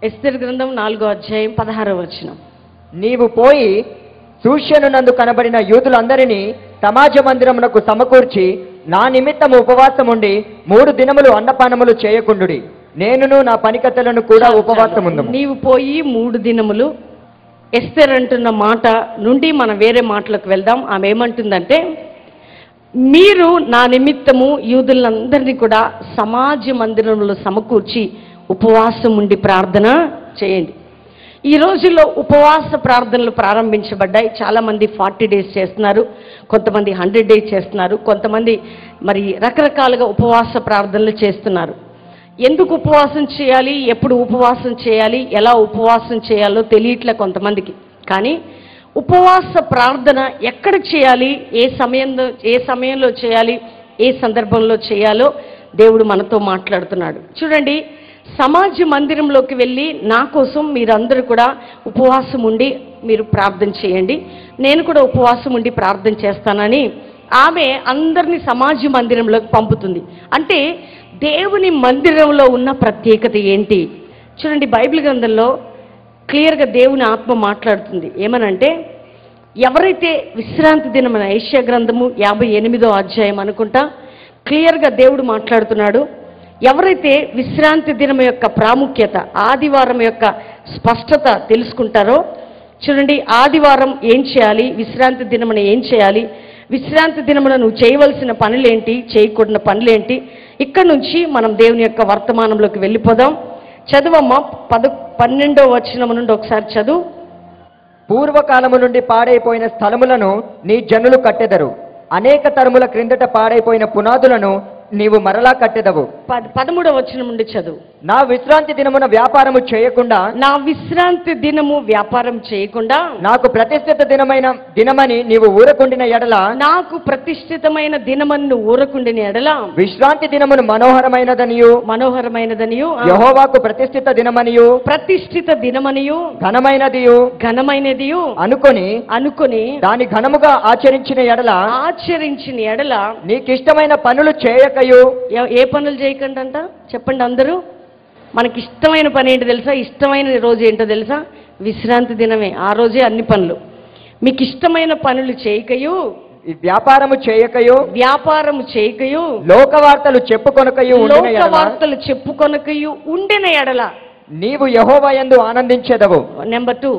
ఎస్తేరు గ్రంథం 4వ అధ్యాయం 16వ వచనం. నీవు పోయి సూష్యనునందు కనబడిన యూదులందరినీ సమాజ మందిరమునకు సమకూర్చి నా నిమిత్తము ఉపవాసముండి 3 దినములు అన్నపానములు చేయకుండుడి, నేనును నా పనికత్తెలను కూడా ఉపవాసముందుము. నీవు పోయి 3 దినములు. ఎస్తేరు అంటున్న మాట నుండి మనం వేరే మాటలకు వెళ్దాం. ఆమె ఏమంటుందంటే, మీరు నా నిమిత్తము యూదులందరినీ కూడా సమాజ మందిరంలో సమకూర్చి ఉపవాసం ఉండి ప్రార్థన చేయండి. ఈ రోజుల్లో ఉపవాస ప్రార్థనలు ప్రారంభించబడ్డాయి. చాలామంది 40 డేస్ చేస్తున్నారు, కొంతమంది 100 డేస్ చేస్తున్నారు, కొంతమంది మరి రకరకాలుగా ఉపవాస ప్రార్థనలు చేస్తున్నారు. ఎందుకు ఉపవాసం చేయాలి, ఎప్పుడు ఉపవాసం చేయాలి, ఎలా ఉపవాసం చేయాలో తెలియట్లే కొంతమందికి. కానీ ఉపవాస ప్రార్థన ఎక్కడ చేయాలి, ఏ సమయంలో చేయాలి, ఏ సందర్భంలో చేయాలో దేవుడు మనతో మాట్లాడుతున్నాడు. చూడండి, సమాజ మందిరంలోకి వెళ్ళి నా కోసం మీరందరూ కూడా ఉపవాసం ఉండి మీరు ప్రార్థన చేయండి, నేను కూడా ఉపవాసం ఉండి ప్రార్థన చేస్తానని ఆమె అందరినీ సమాజ మందిరంలోకి పంపుతుంది. అంటే దేవుని మందిరంలో ఉన్న ప్రత్యేకత ఏంటి? చూడండి, బైబిల్ గ్రంథంలో క్లియర్గా దేవుని ఆత్మ మాట్లాడుతుంది. ఏమనంటే, ఎవరైతే విశ్రాంతి దినమైన యెషయా గ్రంథము 58వ అధ్యాయం అనుకుంటా క్లియర్గా దేవుడు మాట్లాడుతున్నాడు. ఎవరైతే విశ్రాంతి దినం యొక్క ప్రాముఖ్యత, ఆదివారం యొక్క స్పష్టత తెలుసుకుంటారో, చూడండి, ఆదివారం ఏం చేయాలి, విశ్రాంతి దినమున ఏం చేయాలి, విశ్రాంతి దినమున నువ్వు చేయవలసిన పనులేంటి, చేయకూడని పనులేంటి, ఇక్కడ నుంచి మనం దేవుని యొక్క వర్తమానంలోకి వెళ్ళిపోదాం. చదువమ్మ 12వ వచనం నుండి ఒకసారి చదువు. పూర్వకాలము నుండి పాడైపోయిన స్థలములను నీ జనులు కట్టెదరు, అనేక తరముల క్రిందట పాడైపోయిన పునాదులను నీవు మరలా కట్టెదవు. 13వ వచనం నుండి చదువు. నా విశ్రాంతి దినమున వ్యాపారము చేయకుండా, నా విశ్రాంతి దినము వ్యాపారం చేయకుండా, నాకు ప్రతిష్ఠిత దినమని నీవు ఊరకుండిన ఎడల, నాకు ప్రతిష్ఠితమైన దినమని నువ్వు ఊరకుండిన ఎడల, విశ్రాంతి దినమును మనోహరమైనదనియు యెహోవాకు ప్రతిష్ఠిత దినమనియు ఘనమైనదియు అనుకొని దాని ఘనముగా ఆచరించిన ఎడల నీకిష్టమైన పనులు చేయక. ఏ పనులు చేయకండి అంట చెప్పండి అందరూ. మనకి ఇష్టమైన పని ఏంటో తెలుసా? ఇష్టమైన రోజు ఏంటో తెలుసా? విశ్రాంతి దినమే. ఆ రోజే అన్ని పనులు. మీకు ఇష్టమైన పనులు చేయకయు, వ్యాపారము చేయకయు లోకవార్తలు చెప్పుకొనకయు ఉండిన ఎడల నీవు యెహోవా యందు ఆనందించెదవు. నెంబర్ 2,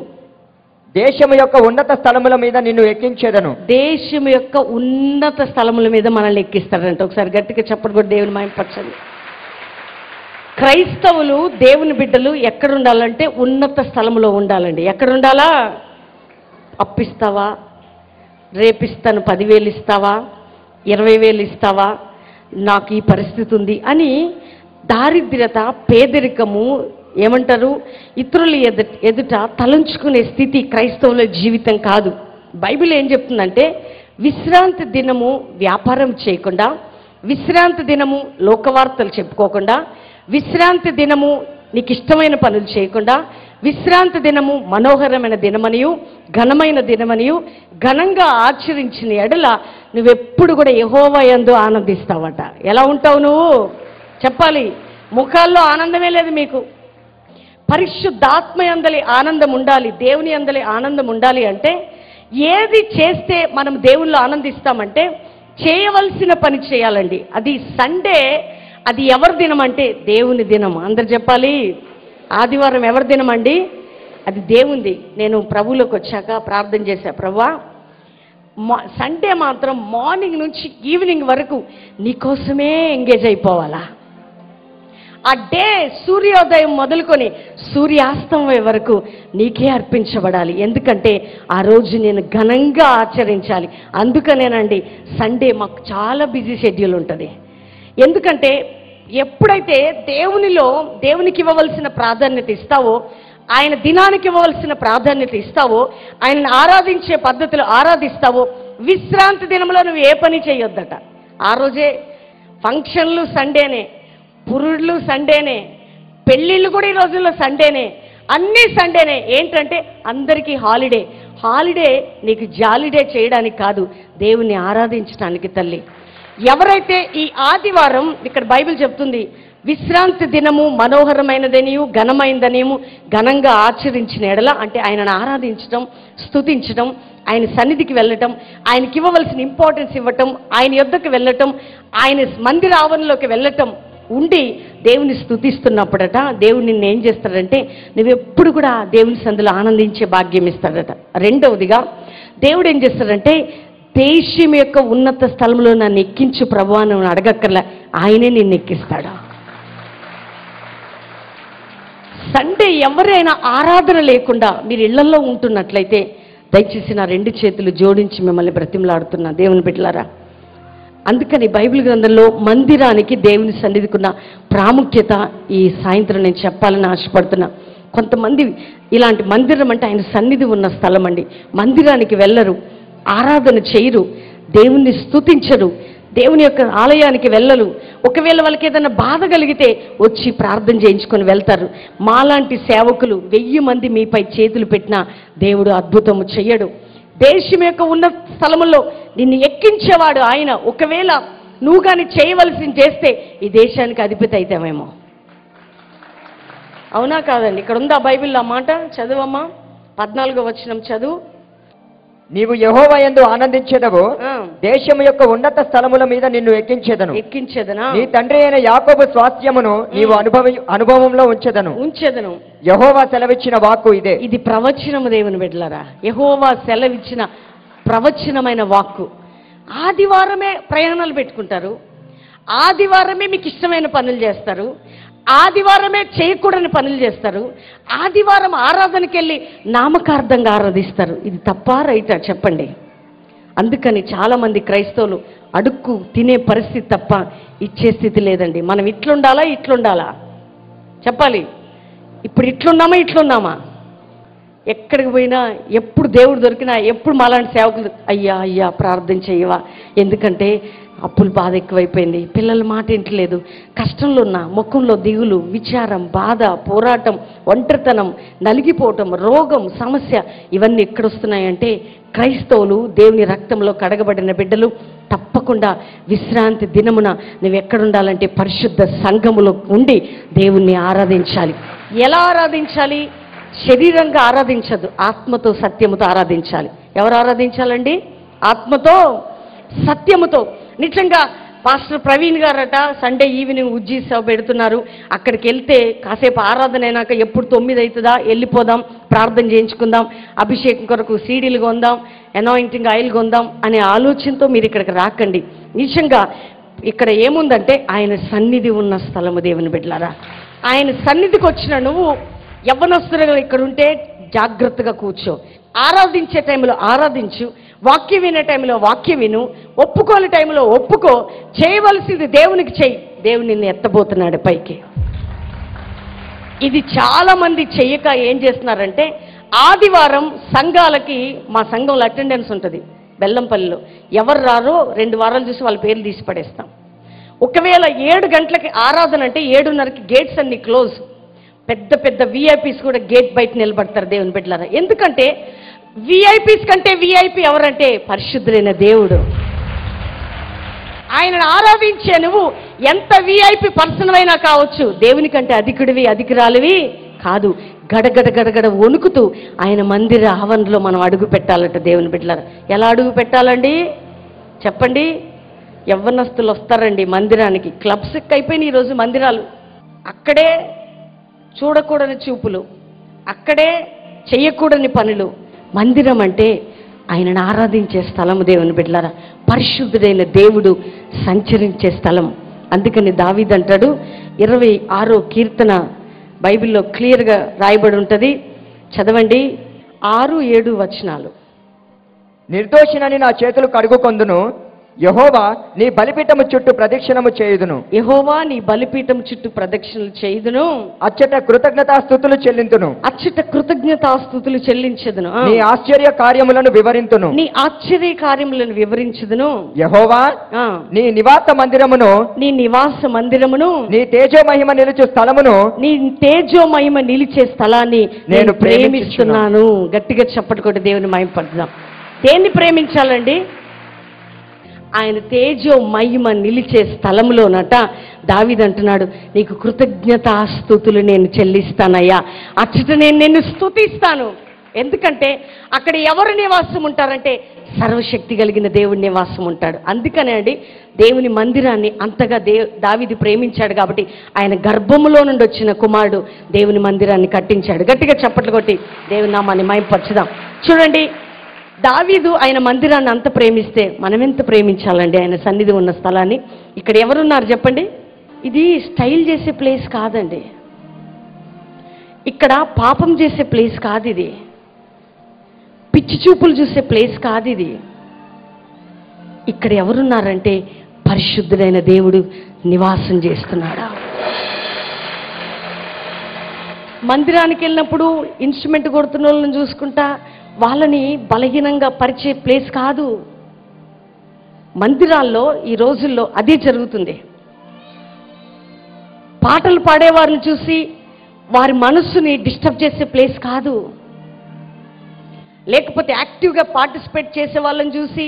దేశము యొక్క ఉన్నత స్థలముల మీద నిన్ను ఎక్కించేదను. దేశము యొక్క ఉన్నత స్థలముల మీద మనల్ని ఎక్కిస్తాడంట. ఒకసారి గట్టిగా చెప్పండి కూడా దేవుని మహిమపరచండి. క్రైస్తవులు, దేవుని బిడ్డలు ఎక్కడ ఉండాలంటే ఉన్నత స్థలములో ఉండాలండి. ఎక్కడ ఉండాలా? అప్పిస్తావా, రేపిస్తాను 10,000 ఇస్తావా, 20,000 ఇస్తావా, నాకు ఈ పరిస్థితి ఉంది అని దారిద్ర్యత, పేదరికము, ఏమంటారు, ఇతరుల ఎదుట తలంచుకునే స్థితి క్రైస్తవుల జీవితం కాదు. బైబిల్ ఏం చెప్తుందంటే, విశ్రాంతి దినము వ్యాపారం చేయకుండా, విశ్రాంతి దినము లోకవార్తలు చెప్పుకోకుండా, విశ్రాంతి దినము నీకు ఇష్టమైన పనులు చేయకుండా, విశ్రాంతి దినము మనోహరమైన దినమనియు ఘనమైన దినమనియు ఘనంగా ఆచరించిన ఎడల నువ్వెప్పుడు కూడా యెహోవా యందు ఆనందిస్తావట. ఎలా ఉంటావు నువ్వు చెప్పాలి. ముఖాల్లో ఆనందమే లేదు మీకు. పరిశుద్ధాత్మ యందలి ఆనందం ఉండాలి, దేవుని యందలి ఆనందం ఉండాలి. అంటే ఏది చేస్తే మనం దేవుళ్ళు ఆనందిస్తామంటే చేయవలసిన పని చేయాలండి. అది సండే, అది ఎవరి దినం అంటే దేవుని దినం. అందరు చెప్పాలి. ఆదివారం ఎవరి దినం అండి? అది దేవుంది. నేను ప్రభువులోకి వచ్చాక ప్రార్థన చేశా, ప్రభువా సండే మాత్రం మార్నింగ్ నుంచి ఈవినింగ్ వరకు నీకోసమే ఎంగేజ్ అయిపోవాలా. ఆ డే సూర్యోదయం మొదలుకొని సూర్యాస్తమయం వరకు నీకే అర్పించబడాలి. ఎందుకంటే ఆ రోజు నేను ఘనంగా ఆచరించాలి. అందుకనేనండి సండే మాకు చాలా బిజీ షెడ్యూల్ ఉంటుంది. ఎందుకంటే ఎప్పుడైతే దేవునికి ఇవ్వవలసిన ప్రాధాన్యత ఇస్తావో, ఆయన దినానికి ఇవ్వవలసిన ప్రాధాన్యత ఇస్తావో, ఆయనను ఆరాధించే పద్ధతిలో ఆరాధిస్తావో, విశ్రాంతి దినంలో నువ్వు ఏ పని చేయొద్దట. ఆ రోజే ఫంక్షన్లు సండేనే, పురుళ్ళు సండేనే, పెళ్ళిళ్ళు కూడా ఈ రోజుల్లో సండేనే, అన్నీ సండేనే. ఏంటంటే అందరికీ హాలిడే నీకు జాలిడే చేయడానికి కాదు, దేవుణ్ణి ఆరాధించడానికి తల్లి. ఎవరైతే ఈ ఆదివారం, ఇక్కడ బైబిల్ చెప్తుంది, విశ్రాంతి దినము మనోహరమైనదనియు ఘనమైనదనియు ఘనంగా ఆచరించిన ఎడల, అంటే ఆయనను ఆరాధించడం, స్తుతించడం, ఆయన సన్నిధికి వెళ్ళటం, ఆయనకి ఇవ్వవలసిన ఇంపార్టెన్స్ ఇవ్వటం, ఆయన యొద్దకు వెళ్ళటం, ఆయన మందిర ఆవరణలోకి వెళ్ళటం ఉండి దేవుని స్తుతిస్తున్నప్పుడట దేవుడు నిన్ను ఏం చేస్తాడంటే నువ్వెప్పుడు కూడా దేవుని సందులో ఆనందించే భాగ్యం ఇస్తాడట. రెండవదిగా దేవుడు ఏం చేస్తాడంటే దేశం యొక్క ఉన్నత స్థలంలో నన్ను ఎక్కించు ప్రభువా నువ్వు అడగక్కర్లే, ఆయనే నిన్ను ఎక్కిస్తాడు. సండే ఎవరైనా ఆరాధన లేకుండా మీరు ఇళ్లలో ఉంటున్నట్లయితే దయచేసి నా 2 చేతులు జోడించి మిమ్మల్ని బ్రతిమలాడుతున్నా దేవుని బిడ్డలారా. అందుకని బైబిల్ గ్రంథంలో మందిరానికి దేవుని సన్నిధికి ఉన్న ప్రాముఖ్యత ఈ సాయంత్రం నేను చెప్పాలని ఆశపడుతున్నా. కొంతమంది ఇలాంటి మందిరం అంటే ఆయన సన్నిధి ఉన్న స్థలం అండి. మందిరానికి వెళ్ళరు, ఆరాధన చేయరు, దేవుణ్ణి స్తుతించరు, దేవుని యొక్క ఆలయానికి వెళ్ళరు. ఒకవేళ వాళ్ళకి ఏదైనా బాధ కలిగితే వచ్చి ప్రార్థన చేయించుకొని వెళ్తారు. మాలాంటి సేవకులు 1000 మంది మీపై చేతులు పెట్టినా దేవుడు అద్భుతము చెయ్యడు. దేశం యొక్క ఉన్న స్థలములో నిన్ను ఎక్కించేవాడు ఆయన. ఒకవేళ నువ్వు కానీ చేయవలసింది చేస్తే ఈ దేశానికి అధిపతి అయితేమేమో. అవునా కాదండి? ఇక్కడ ఉందా బైబిల్లో ఆ మాట? చదువమ్మా, 14వ వచనం చదువు. నీవు యెహోవా యందు ఆనందించెదవు, దేశము యొక్క ఉన్నత స్థలముల మీద నిన్ను ఎక్కించెదను. నీ తండ్రి అయిన యాకోబు స్వాస్థ్యమును నీవు అనుభవంలో ఉంచెదను. యెహోవా సెలవిచ్చిన వాక్కు ఇదే. ఇది ప్రవచనము దేవుని బిడ్డలారా. యెహోవా సెలవిచ్చిన ప్రవచనమైన వాక్కు. ఆదివారమే ప్రయాణాలు పెట్టుకుంటారు, ఆదివారమే మీకు ఇష్టమైన పనులు చేస్తారు, ఆదివారమే చేయకూడని పనులు చేస్తారు, ఆదివారం ఆరాధనకి వెళ్ళి నామకార్థంగా ఆరాధిస్తారు. ఇది తప్పా రైటా చెప్పండి? అందుకని చాలామంది క్రైస్తవులు అడుక్కు తినే పరిస్థితి తప్ప ఇచ్చే స్థితి లేదండి. మనం ఇట్లుండాలా చెప్పాలి. ఇప్పుడు ఇట్లున్నామా? ఎక్కడికి పోయినా ఎప్పుడు దేవుడు దొరికినా ఎప్పుడు మాలాంటి సేవకులు అయ్యా ప్రార్థన చేయవా, ఎందుకంటే అప్పులు బాధ ఎక్కువైపోయింది, పిల్లల మాట ఇంటలేదు, కష్టంలో ఉన్న ముఖంలో దిగులు, విచారం, బాధ, పోరాటం, ఒంటరితనం, నలిగిపోవటం, రోగం, సమస్య ఇవన్నీ ఎక్కడొస్తున్నాయంటే క్రైస్తవులు దేవుని రక్తంలో కడగబడిన బిడ్డలు తప్పకుండా విశ్రాంతి దినమున నువ్వు ఎక్కడుండాలంటే పరిశుద్ధ సంఘములో ఉండి దేవుణ్ణి ఆరాధించాలి. ఎలా ఆరాధించాలి? శరీరంగా ఆరాధించదు, ఆత్మతో సత్యముతో ఆరాధించాలి. ఎవరు ఆరాధించాలండి? ఆత్మతో సత్యముతో. నిజంగా పాస్టర్ ప్రవీణ్ గారట సండే ఈవినింగ్ ఉజ్జీ సేవ పెడుతున్నారు. అక్కడికి వెళ్తే కాసేపు ఆరాధన అయినాక ఎప్పుడు 9 అవుతుందా, వెళ్ళిపోదాం, ప్రార్థన చేయించుకుందాం, అభిషేకం కొరకు సీడీలు కొందాం, అనాయింటింగ్ ఆయిల్ కొందాం అనే ఆలోచనతో మీరు ఇక్కడికి రాకండి. నిజంగా ఇక్కడ ఏముందంటే ఆయన సన్నిధి ఉన్న స్థలము దేవుని బిడ్డలారా. ఆయన సన్నిధికి వచ్చిన నువ్వు యవ్వనస్తులుగా ఇక్కడ ఉంటే జాగ్రత్తగా కూర్చో. ఆరాధించే టైంలో ఆరాధించు, వాక్యం వినే టైంలో వాక్యం విను, ఒప్పుకోని టైంలో ఒప్పుకో. చేయవలసింది దేవునికి చెయ్యి, దేవుని నిన్ను ఎత్తబోతున్నాడు పైకి. ఇది చాలా మంది చెయ్యక ఏం చేస్తున్నారంటే ఆదివారం సంఘాలకి, మా సంఘంలో అటెండెన్స్ ఉంటుంది బెల్లంపల్లిలో, ఎవరు రారో 2 వారాలు చూసి వాళ్ళ పేర్లు తీసి పడేస్తాం. ఒకవేళ 7 గంటలకి ఆరాధన అంటే 7:30కి గేట్స్ అన్ని క్లోజ్. పెద్ద విఐపీస్ కూడా గేట్ బయట నిలబడతారు దేవుని బిడ్డలారా. ఎందుకంటే విఐపీస్ కంటే విఐపీ ఎవరంటే పరిశుద్ధులైన దేవుడు. ఆయనను ఆరాధించే నువ్వు ఎంత విఐపీ పర్సన్ అయినా కావచ్చు, దేవుని కంటే అధికుడివి అధికురాలివి కాదు. గడగడ వణుకుతూ ఆయన మందిర ఆవరణలో మనం అడుగు పెట్టాలట దేవుని బిడ్డలారా. ఎలా అడుగు పెట్టాలండి చెప్పండి? యవ్వనస్తులు వస్తారండి మందిరానికి, క్లబ్స్ అయిపోయినాయి ఈరోజు మందిరాలు. అక్కడే చూడకూడని చూపులు, అక్కడే చెయ్యకూడని పనులు. మందిరం అంటే ఆయనను ఆరాధించే స్థలము దేవుని బిడ్డలారా. పరిశుద్ధుడైన దేవుడు సంచరించే స్థలం. అందుకని దావీదు అంటాడు, 26వ కీర్తన బైబిల్లో క్లియర్గా రాయబడి ఉంటుంది, చదవండి 6-7 వచనాలు. నిర్దోషినని నా చేతులు కడుగుకొందును, యెహోవా నీ బలిపీఠము చుట్టూ ప్రదక్షిణము చేయుదును. యెహోవా నీ బలిపీఠము చుట్టూ ప్రదక్షిణలు చేయుదును. అచ్చట కృతజ్ఞతాస్తుతులు చెల్లింతును. అచ్చట కృతజ్ఞతాస్తుతులు చెల్లించదును. నీ ఆశ్చర్య కార్యములను వివరింతును. నీ ఆశ్చర్య కార్యములను వివరించదును. యెహోవా నీ నివాస మందిరమును, నీ నివాస మందిరమును, నీ తేజోమహిమ నిలుచు స్థలమును, నీ తేజోమహిమ నిలిచే స్థలాన్ని నేను ప్రేమిస్తున్నాను. గట్టిగా చప్పటి కొట్టి దేవుని మహిమపడదాం. దేన్ని ప్రేమించాలండి? ఆయన తేజో మహిమ నిలిచే స్థలంలోనట దావీదు అంటున్నాడు, నీకు కృతజ్ఞతాస్తుతులు నేను చెల్లిస్తానయ్యా, అచ్చట నేను నిన్ను స్తుతిస్తాను. ఎందుకంటే అక్కడ ఎవరు నివాసం ఉంటారంటే సర్వశక్తి కలిగిన దేవుడి నివాసం ఉంటాడు. అందుకనే అండి దేవుని మందిరాన్ని అంతగా దావీదు ప్రేమించాడు. కాబట్టి ఆయన గర్భములో నుండి వచ్చిన కుమారుడు దేవుని మందిరాన్ని కట్టించాడు. గట్టిగా చప్పట్లు కొట్టి దేవుని నామాన్ని మహిమపరచుదాం. చూడండి, దావీదు ఆయన మందిరాన్ని అంత ప్రేమిస్తే మనం ఎంత ప్రేమించాలండి ఆయన సన్నిధి ఉన్న స్థలాన్ని. ఇక్కడ ఎవరున్నారు చెప్పండి? ఇది స్టైల్ చేసే ప్లేస్ కాదండి, ఇక్కడ పాపం చేసే ప్లేస్ కాదు, ఇది పిచ్చి చూపులు చూసే ప్లేస్ కాదు, ఇది ఇక్కడ ఎవరున్నారంటే పరిశుద్ధుడైన దేవుడు నివాసం చేస్తున్నాడా. మందిరానికి వెళ్ళినప్పుడు ఇన్స్ట్రుమెంట్ కొడుతున్న వాళ్ళని చూసుకుంటా వాళ్ళని బలహీనంగా పరిచే ప్లేస్ కాదు. మందిరాల్లో ఈ రోజుల్లో అదే జరుగుతుంది. పాటలు పాడేవారిని చూసి వారి మనస్సుని డిస్టర్బ్ చేసే ప్లేస్ కాదు, లేకపోతే యాక్టివ్గా పార్టిసిపేట్ చేసే వాళ్ళని చూసి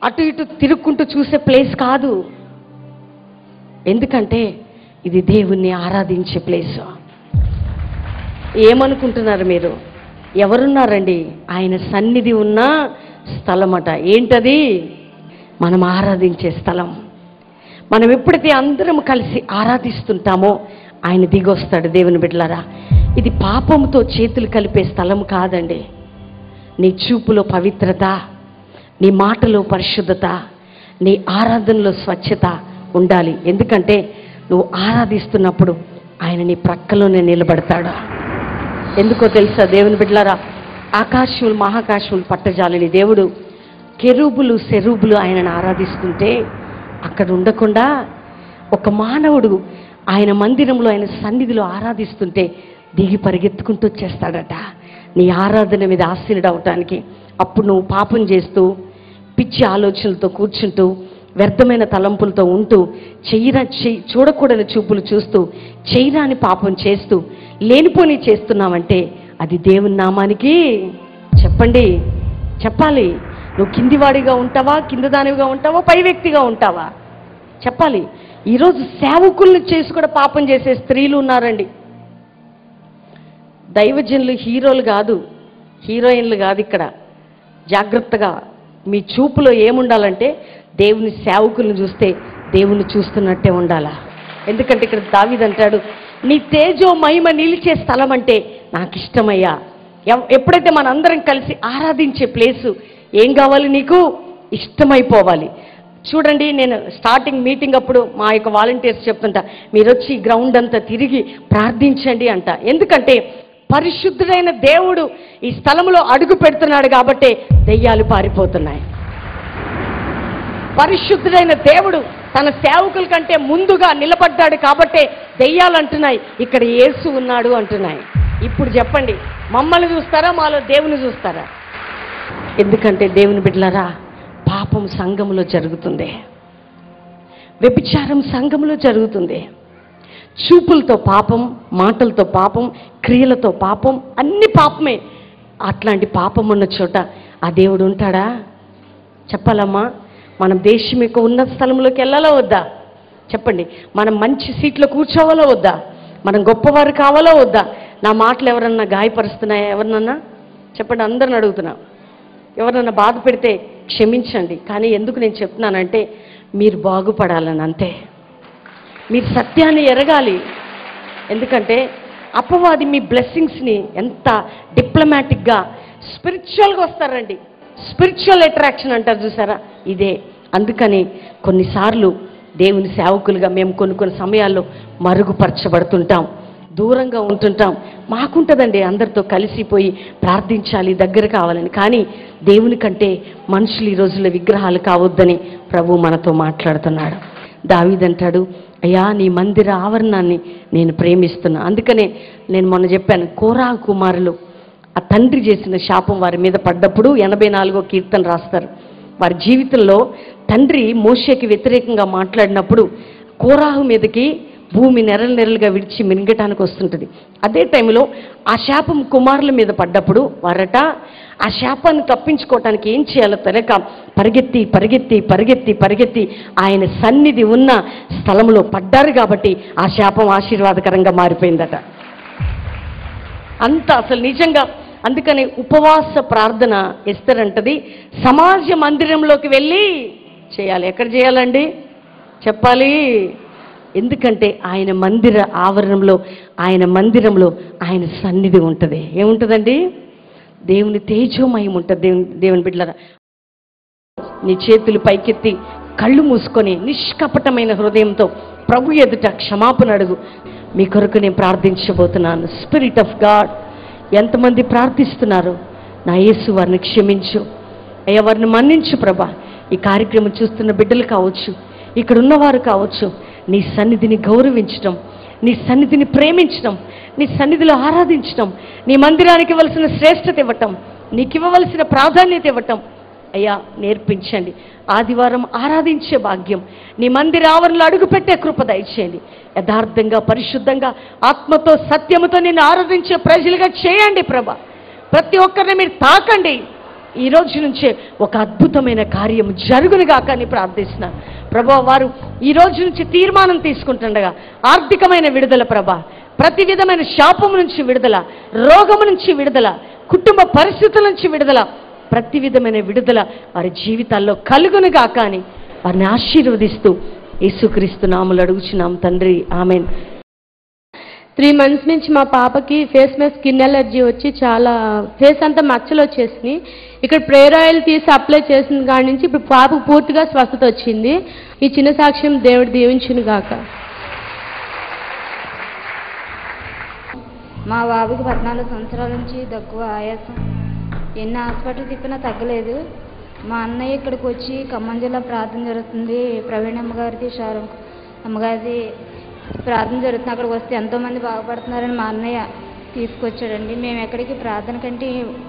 అటు ఇటు తిరుక్కుంటూ చూసే ప్లేస్ కాదు. ఎందుకంటే ఇది దేవుణ్ణి ఆరాధించే ప్లేస్. ఏమనుకుంటున్నారు మీరు? ఎవరున్నారండి? ఆయన సన్నిధి ఉన్న స్థలం అట. ఏంటది? మనం ఆరాధించే స్థలం. మనం ఎప్పుడైతే అందరం కలిసి ఆరాధిస్తుంటామో ఆయన దిగొస్తాడు. దేవుని బిడ్డలారా, ఇది పాపంతో చేతులు కలిపే స్థలం కాదండి. నీ చూపులో పవిత్రత, నీ మాటలో పరిశుద్ధత, నీ ఆరాధనలో స్వచ్ఛత ఉండాలి. ఎందుకంటే నువ్వు ఆరాధిస్తున్నప్పుడు ఆయన నీ ప్రక్కలోనే నిలబడతాడు. ఎందుకో తెలుసా దేవుని బిడ్డలారా, ఆకాశములు మహాకాశములు పట్టజాలని దేవుడు కెరూబులు సెరూబులు ఆయనను ఆరాధిస్తుంటే అక్కడ ఉండకుండా ఒక మానవుడు ఆయన మందిరంలో ఆయన సన్నిధిలో ఆరాధిస్తుంటే దిగి పరిగెత్తుకుంటూ వచ్చేస్తాడట నీ ఆరాధన మీద ఆశీనుడు అవటానికి. అప్పుడు నువ్వు పాపం చేస్తూ పిచ్చి ఆలోచనలతో కూర్చుంటూ వ్యర్థమైన తలంపులతో ఉంటూ చూడకూడని చూపులు చూస్తూ చేయరాని పాపం చేస్తూ లేనిపోని చేస్తున్నావంటే అది దేవుని నామానికి చెప్పండి, చెప్పాలి. నువ్వు కిందివాడిగా ఉంటావా, కింద దానివిగా ఉంటావా, పై వ్యక్తిగా ఉంటావా చెప్పాలి. ఈరోజు సేవకుల్ని చేసి కూడా పాపం చేసే స్త్రీలు ఉన్నారండి. దైవజనులు హీరోలు కాదు, హీరోయిన్లు కాదు. ఇక్కడ జాగ్రత్తగా మీ చూపులో ఏముండాలంటే దేవుని సేవకుల్ని చూస్తే దేవుని చూస్తున్నట్టే ఉండాలా. ఎందుకంటే ఇక్కడ దావీదు అంటాడు, నీ తేజో మహిమ నిలిచే స్థలం అంటే నాకు ఇష్టమయ్యా. ఎప్పుడైతే మనందరం కలిసి ఆరాధించే ప్లేసు ఏం కావాలి? నీకు ఇష్టమైపోవాలి. చూడండి, నేను స్టార్టింగ్ మీటింగ్ అప్పుడు మా యొక్క వాలంటీర్స్ చెప్తుంటా, మీరు వచ్చి గ్రౌండ్ అంతా తిరిగి ప్రార్థించండి అంట. ఎందుకంటే పరిశుద్ధుడైన దేవుడు ఈ స్థలంలో అడుగు పెడుతున్నాడు కాబట్టి దెయ్యాలు పారిపోతున్నాయి. పరిశుద్ధుడైన దేవుడు తన సేవకుల కంటే ముందుగా నిలబడ్డాడు కాబట్టే దెయ్యాలు అంటున్నాయి ఇక్కడ యేసు ఉన్నాడు అంటున్నాయి. ఇప్పుడు చెప్పండి, మమ్మల్ని చూస్తారా, మాలో దేవుని చూస్తారా? ఎందుకంటే దేవుని బిడ్డలారా, పాపం సంఘములో జరుగుతుంది, వ్యభిచారం సంఘములో జరుగుతుంది, చూపులతో పాపం, మాటలతో పాపం, క్రియలతో పాపం, అన్ని పాపమే. అట్లాంటి పాపం ఉన్న చోట ఆ దేవుడు ఉంటాడా? చెప్పాలమ్మా. మనం దేశం యొక్క ఉన్నత స్థలంలోకి వెళ్ళాలా వద్దా? చెప్పండి. మనం మంచి సీట్లో కూర్చోవాలా వద్దా? మనం గొప్పవారు కావాలా వద్దా? నా మాటలు ఎవరన్నా గాయపరుస్తున్నాయా? ఎవరినన్నా చెప్పండి. అందరిని అడుగుతున్నా. ఎవరన్నా బాధ పెడితే క్షమించండి. కానీ ఎందుకు నేను చెప్తున్నానంటే మీరు బాగుపడాలని, అంతే. మీరు సత్యాన్ని ఎరగాలి. ఎందుకంటే అపవాది మీ బ్లెస్సింగ్స్ని ఎంత డిప్లొమాటిక్గా స్పిరిచువల్గా వస్తారండి. స్పిరిచువల్ అట్రాక్షన్ అంటారు చూసారా, ఇదే. అందుకని కొన్నిసార్లు దేవుని సేవకులుగా మేము కొన్ని సమయాల్లో మరుగుపరచబడుతుంటాం, దూరంగా ఉంటుంటాం. మాకుంటుందండి అందరితో కలిసిపోయి ప్రార్థించాలి, దగ్గర కావాలని. కానీ దేవుని కంటే మనుషులు ఈ రోజుల్లో విగ్రహాలు కావద్దని ప్రభు మనతో మాట్లాడుతున్నాడు. దావీదు అంటాడు, అయ్యా నీ మందిర ఆవరణాన్ని నేను ప్రేమిస్తున్నా. అందుకనే నేను మొన్న చెప్పాను, కోరాహు కుమారులు ఆ తండ్రి చేసిన శాపం వారి మీద పడ్డప్పుడు 84వ కీర్తన రాస్తారు. వారి జీవితంలో తండ్రి మోషేకి వ్యతిరేకంగా మాట్లాడినప్పుడు కోరాహు మీదకి భూమి నెరలు నెరలుగా విడిచి మింగటానికి వస్తుంటుంది. అదే టైంలో ఆ శాపం కుమారుల మీద పడ్డప్పుడు వారట ఆ శాపాన్ని తప్పించుకోవటానికి ఏం చేయాలో తెలియక పరిగెత్తి పరిగెత్తి పరిగెత్తి పరిగెత్తి ఆయన సన్నిధి ఉన్న స్థలంలో పడ్డారు. కాబట్టి ఆ శాపం ఆశీర్వాదకరంగా మారిపోయిందట. అంత అసలు నిజంగా అందుకని ఉపవాస ప్రార్థన ఎస్తర్ అంటది సమాజ మందిరంలోకి వెళ్ళి చేయాలి. ఎక్కడ చేయాలండి చెప్పాలి? ఎందుకంటే ఆయన మందిర ఆవరణంలో ఆయన మందిరంలో ఆయన సన్నిధి ఉంటుంది. ఏముంటుందండి? దేవుని తేజోమయం ఉంటుంది. దేవుని బిడ్డలారా, నీ చేతులు పైకెత్తి కళ్ళు మూసుకొని నిష్కపటమైన హృదయంతో ప్రభు ఎదుట క్షమాపణ అడుగు. మీ కొరకు నేను ప్రార్థించబోతున్నాను. స్పిరిట్ ఆఫ్ గాడ్, ఎంతమంది ప్రార్థిస్తున్నారు? నా యేసు వారిని క్షమించు అయ్యా, వారిని మన్నించు ప్రభా. ఈ కార్యక్రమం చూస్తున్న బిడ్డలు కావచ్చు, ఇక్కడ ఉన్నవారు కావచ్చు, నీ సన్నిధిని గౌరవించడం, నీ సన్నిధిని ప్రేమించడం, నీ సన్నిధిలో ఆరాధించడం, నీ మందిరానికి ఇవ్వాల్సిన శ్రేష్టత ఇవ్వటం, నీకు ఇవ్వవలసిన ప్రాధాన్యత ఇవ్వటం అయ్యా నేర్పించండి. ఆదివారం ఆరాధించే భాగ్యం, నీ మందిర ఆవరణలో అడుగుపెట్టే కృప దయచేయండి. యథార్థంగా పరిశుద్ధంగా ఆత్మతో సత్యముతో నిన్ను ఆరాధించే ప్రజలుగా చేయండి ప్రభా. ప్రతి ఒక్కరిని మీరు తాకండి. ఈ రోజు నుంచే ఒక అద్భుతమైన కార్యం జరుగునుగా కానీ ప్రార్థిస్తున్నాను ప్రభా. వారు ఈ రోజు నుంచి తీర్మానం తీసుకుంటుండగా ఆర్థికమైన విడుదల ప్రభా, ప్రతి విధమైన శాపము నుంచి విడుదల, రోగము నుంచి విడుదల, కుటుంబ పరిస్థితుల నుంచి విడుదల, ప్రతి విధమైన విడుదల వారి జీవితాల్లో కలుగునుగా కానీ వారిని ఆశీర్వదిస్తూ యేసుక్రీస్తు నామములో అడుగుచున్నాం తండ్రి, ఆమెన్. 3 months నుంచి మా పాపకి ఫేస్ మీద స్కిన్ ఎలర్జీ వచ్చి చాలా ఫేస్ అంతా మచ్చలు వచ్చేసినాయి. ఇక్కడ ప్రేయర్ ఆయిల్ తీసి అప్లై చేసిన కాడి నుంచి ఇప్పుడు పాపకు పూర్తిగా స్వస్థత వచ్చింది. ఈ చిన్న సాక్ష్యం దేవుడు దీవించును గాక. మా బాబుకి 14 సంవత్సరాల నుంచి దగ్గు, ఆయాసం, ఎన్ని హాస్పిటల్ తిప్పినా తగ్గలేదు. మా అన్నయ్య ఇక్కడికి వచ్చి ఖమ్మం జిల్లా ప్రార్థన జరుగుతుంది, ప్రవీణ్ అమ్మగారిది, షారుఖ్ అమ్మగారిది ప్రార్థన జరుగుతుంది, అక్కడికి వస్తే ఎంతోమంది బాగుపడుతున్నారని మా అన్నయ్య తీసుకొచ్చాడండి. మేము ఎక్కడికి ప్రార్థన కంటే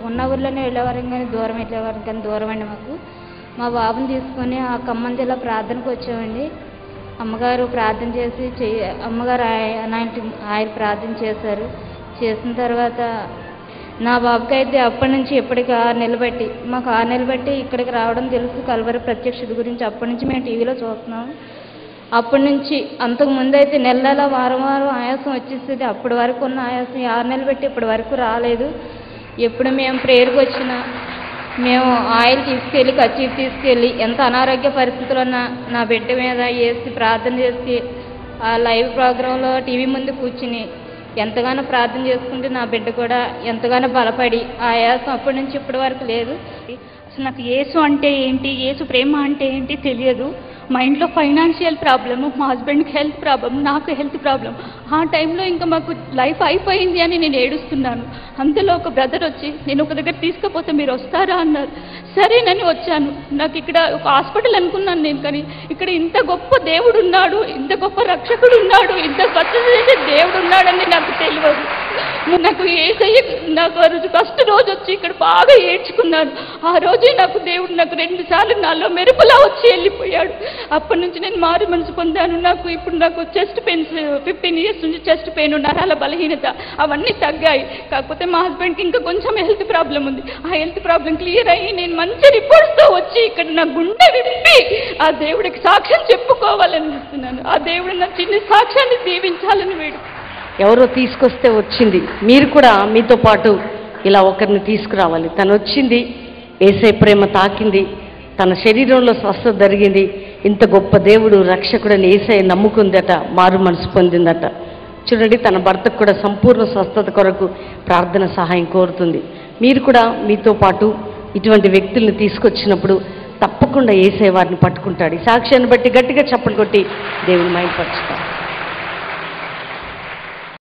ఉన్న ఊర్లోనే వెళ్ళేవారం కానీ దూరం వెళ్ళేవారం కానీ దూరం అండి మాకు. మా బాబుని తీసుకొని ఆ ఖమ్మం జిల్లా ప్రార్థనకు వచ్చామండి. అమ్మగారు ప్రార్థన చేసి అమ్మగారు ఆయన ప్రార్థన చేశారు. చేసిన తర్వాత నా బాబుకి అయితే అప్పటి నుంచి ఇప్పటికి 6 నెలలు బట్టి, మాకు 6 నెలలు బట్టి ఇక్కడికి రావడం తెలుసు. కల్వరి ప్రత్యక్షత గురించి అప్పటి నుంచి మేము టీవీలో చూస్తున్నాం. అప్పటి నుంచి అంతకుముందు అయితే నెల వారం ఆయాసం వచ్చేస్తుంది. అప్పటి వరకు ఉన్న ఆయాసం 6 నెలలు బట్టి ఇప్పటి వరకు రాలేదు. ఎప్పుడు మేము ప్రేయర్కి వచ్చినా మేము ఆయిల్ తీసుకెళ్ళి కర్చీఫ్ తీసుకెళ్ళి ఎంత అనారోగ్య పరిస్థితులు ఉన్నా నా బిడ్డ మీద వేసి ప్రార్థన చేసి ఆ లైవ్ ప్రోగ్రాంలో టీవీ ముందు కూర్చుని ఎంతగానో ప్రార్థన చేసుకుంటే నా బిడ్డ కూడా ఎంతగానో బలపడి ఆ ఆయాసం అప్పటి నుంచి ఇప్పటి వరకు లేదు. అసలు నాకు యేసు అంటే ఏంటి, యేసు ప్రేమ అంటే ఏంటి తెలియదు. మా ఇంట్లో ఫైనాన్షియల్ ప్రాబ్లము, మా హస్బెండ్కి హెల్త్ ప్రాబ్లం, నాకు హెల్త్ ప్రాబ్లం. ఆ టైంలో ఇంకా మాకు లైఫ్ అయిపోయింది అని నేను ఏడుస్తున్నాను. అంతలో ఒక బ్రదర్ వచ్చి నేను ఒక దగ్గర తీసుకుపోతే మీరు వస్తారా అన్నారు. సరేనని వచ్చాను. నాకు ఇక్కడ ఒక హాస్పిటల్ అనుకున్నాను నేను, కానీ ఇక్కడ ఇంత గొప్ప దేవుడు ఉన్నాడు, ఇంత గొప్ప రక్షకుడు ఉన్నాడు, ఇంత స్వచ్ఛత చేసే దేవుడు ఉన్నాడని నాకు తెలియదు. నాకు ఏసయ్య నాకు ఆ రోజు ఫస్ట్ రోజు వచ్చి ఇక్కడ బాగా ఏడ్చుకున్నాను. ఆ రోజే నాకు దేవుడు నాకు 2 సార్లు నాలో మెరుపులా వచ్చి వెళ్ళిపోయాడు. అప్పటి నుంచి నేను మారు మనసు పొందాను. ఇప్పుడు నాకు చెస్ట్ పెయిన్స్ 15 years నుంచి చెస్ట్ పెయిన్, నరాల బలహీనత అవన్నీ తగ్గాయి. కాకపోతే మా హస్బెండ్కి ఇంకా కొంచెం హెల్త్ ప్రాబ్లం ఉంది. ఆ హెల్త్ ప్రాబ్లం క్లియర్ అయ్యి నేను మంచి రిపోర్ట్స్తో వచ్చి ఇక్కడ నా గుండె విప్పి ఆ దేవుడికి సాక్ష్యం చెప్పుకోవాలనిపిస్తున్నాను. ఆ దేవుడు నా చిన్న సాక్ష్యాన్ని దీవించాలని వేడు. ఎవరో తీసుకొస్తే వచ్చింది, మీరు కూడా మీతో పాటు ఇలా ఒకరిని తీసుకురావాలి. తను వచ్చింది, యేసయ్య ప్రేమ తాకింది, తన శరీరంలో స్వస్థత జరిగింది. ఇంత గొప్ప దేవుడు రక్షకుడని యేసయ్య నమ్ముకుందట, మారు మనసు పొందిందట. చూడండి, తన భర్తకు కూడా సంపూర్ణ స్వస్థత కొరకు ప్రార్థన సహాయం కోరుతుంది. మీరు కూడా మీతో పాటు ఇటువంటి వ్యక్తుల్ని తీసుకొచ్చినప్పుడు తప్పకుండా యేసయ్య వారిని పట్టుకుంటాడు. ఈ సాక్ష్యాన్ని బట్టి గట్టిగా చప్పట్లు కొట్టి దేవుని మహిమపరుచుతారు.